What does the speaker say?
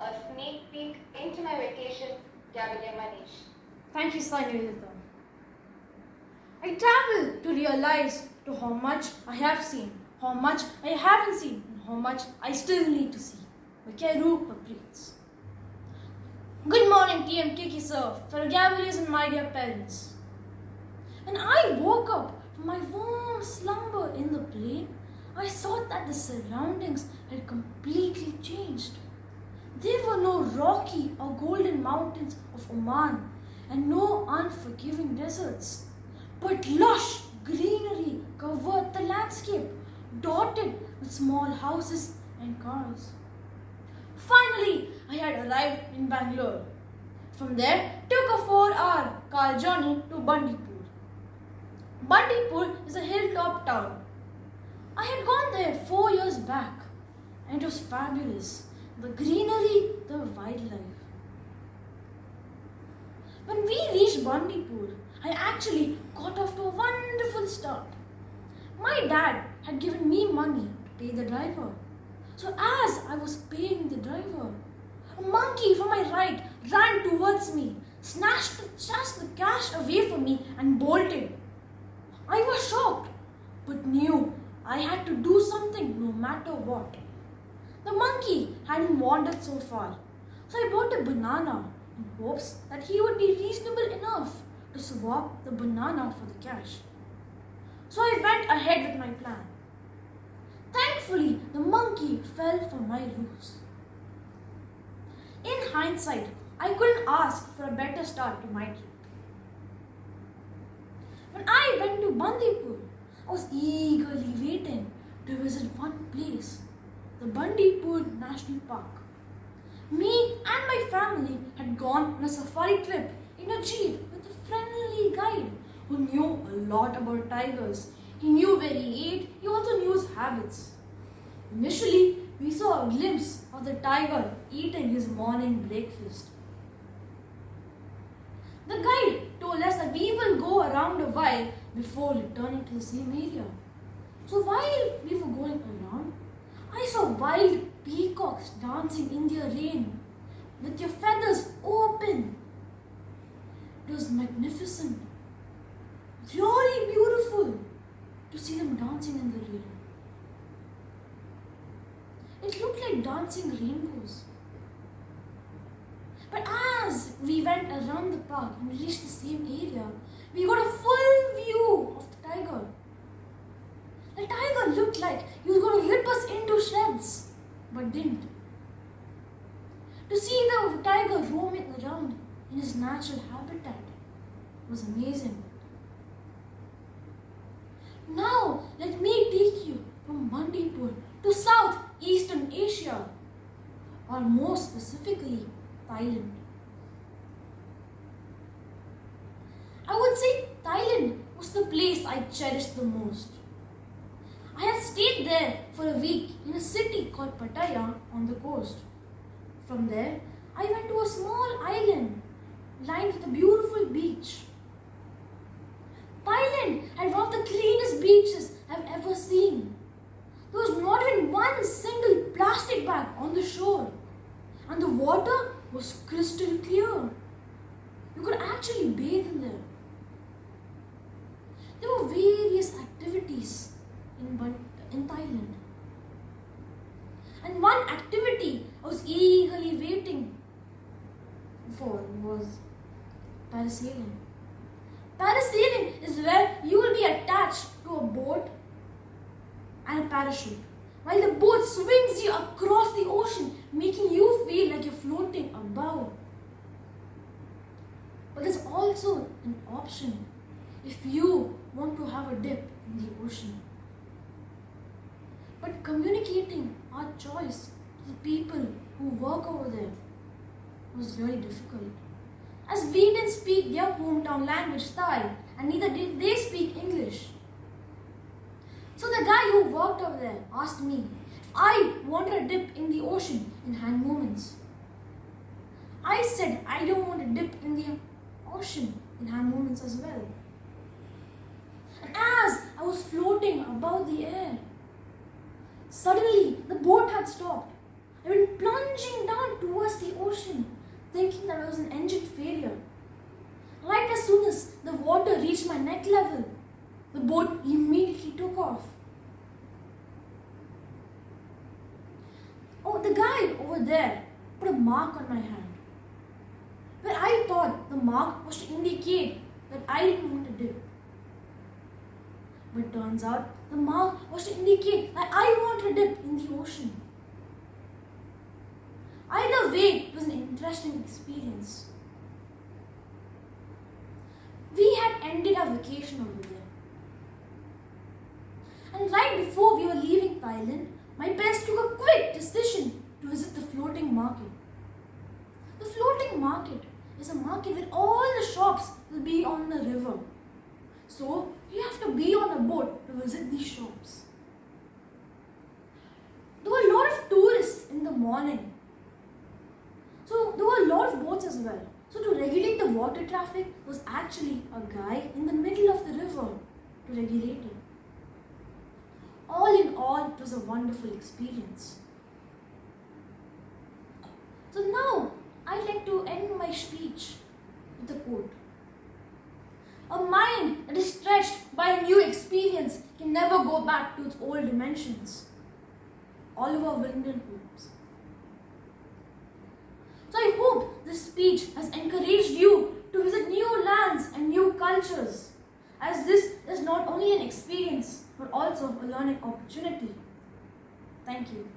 a sneak peek into my vacation, W. Manish. Thank you, Sanjay. I travel to realize to how much I have seen, how much I haven't seen, and how much I still need to see. Vakeru Paprits. Good morning, TMKK sir, fellow Gavaliers and my dear parents. When I woke up from my warm slumber in the plane, I saw that the surroundings had completely changed. There were no rocky or golden mountains of Oman and no unforgiving deserts, but lush greenery covered the landscape, dotted with small houses and cars. Finally, I had arrived in Bangalore. From there, took a 4-hour car journey to Bandipur. Bandipur is a hilltop town. I had gone there 4 years back, and it was fabulous. The greenery, the wildlife. When we reached Bandipur, I actually got off to a wonderful start. My dad had given me money to pay the driver. So as I was paying the driver, a monkey from my right ran towards me, snatched the cash away from me and bolted. I was shocked, but knew I had to do something no matter what. The monkey hadn't wandered so far, so I bought a banana in hopes that he would be reasonable enough to swap the banana for the cash. So I went ahead with my plan. Thankfully, the monkey fell for my ruse. In hindsight, I couldn't ask for a better start to my trip. When I went to Bandipur, I was eagerly waiting to visit one place, the Bandipur National Park. Me and my family had gone on a safari trip in a jeep with a friendly guide who knew a lot about tigers. He knew where he ate, he also knew his habits. Initially, we saw a glimpse of the tiger eating his morning breakfast. The guide told us that we will go around a while before returning to the same area. So while we were going around, I saw wild peacocks dancing in their rain with their feathers open. It was magnificent, really beautiful to see them dancing in the rain. It looked like dancing rainbows. But as we went around the park and reached the same area, we got a full view of the tiger. The tiger looked like he was going to rip us into shreds, but didn't. To see the tiger roaming around in his natural habitat was amazing. Now, let me take you from Bandipur to Southeastern Asia, or more specifically, Thailand. I would say Thailand was the place I cherished the most. I had stayed there for a week in a city called Pattaya on the coast. From there, I went to a small island lined with a beautiful beach. Thailand had one of the cleanest beaches I've ever seen. There was not even one single plastic bag on the shore, and the water was crystal clear. You could actually bathe in there. There were various activities in Thailand. And one activity I was eagerly waiting for was parasailing. Parasailing is where you will be attached to a boat and a parachute, while the boat swings you across the ocean, making you feel like you're floating above. But there's also an option if you want to have a dip in the ocean. But communicating our choice to the people who work over there was really difficult, as we didn't speak their hometown language Thai, and neither did they speak English. So the guy who worked over there asked me if I wanted a dip in the ocean in hand movements. I said I don't want to dip in the ocean in hand movements as well. And as I was floating above the air, suddenly the boat had stopped. I went plunging down towards the ocean, thinking that I was an engine failure. Right as soon as the water reached my neck level, the boat immediately took off. Oh, the guy over there put a mark on my hand, where I thought the mark was to indicate that I didn't want to dip. But turns out the mark was to indicate that I wanted to dip in the ocean. Either way, it was an interesting experience. We had ended our vacation over there. And right before we were leaving Thailand, my parents took a quick decision to visit the floating market. The floating market is a market where all the shops will be on the river. So you have to be on a boat to visit these shops. There were a lot of tourists in the morning. So there were a lot of boats as well. So to regulate the water traffic was actually a guy in the middle of the river to regulate it. All in all, it was a wonderful experience. So now, I'd like to end my speech with a quote. A mind that is stretched by a new experience can never go back to its old dimensions. Oliver Wendell Holmes. So I hope this speech has encouraged you to visit new lands and new cultures, as this is not only an experience but also a learning opportunity. Thank you.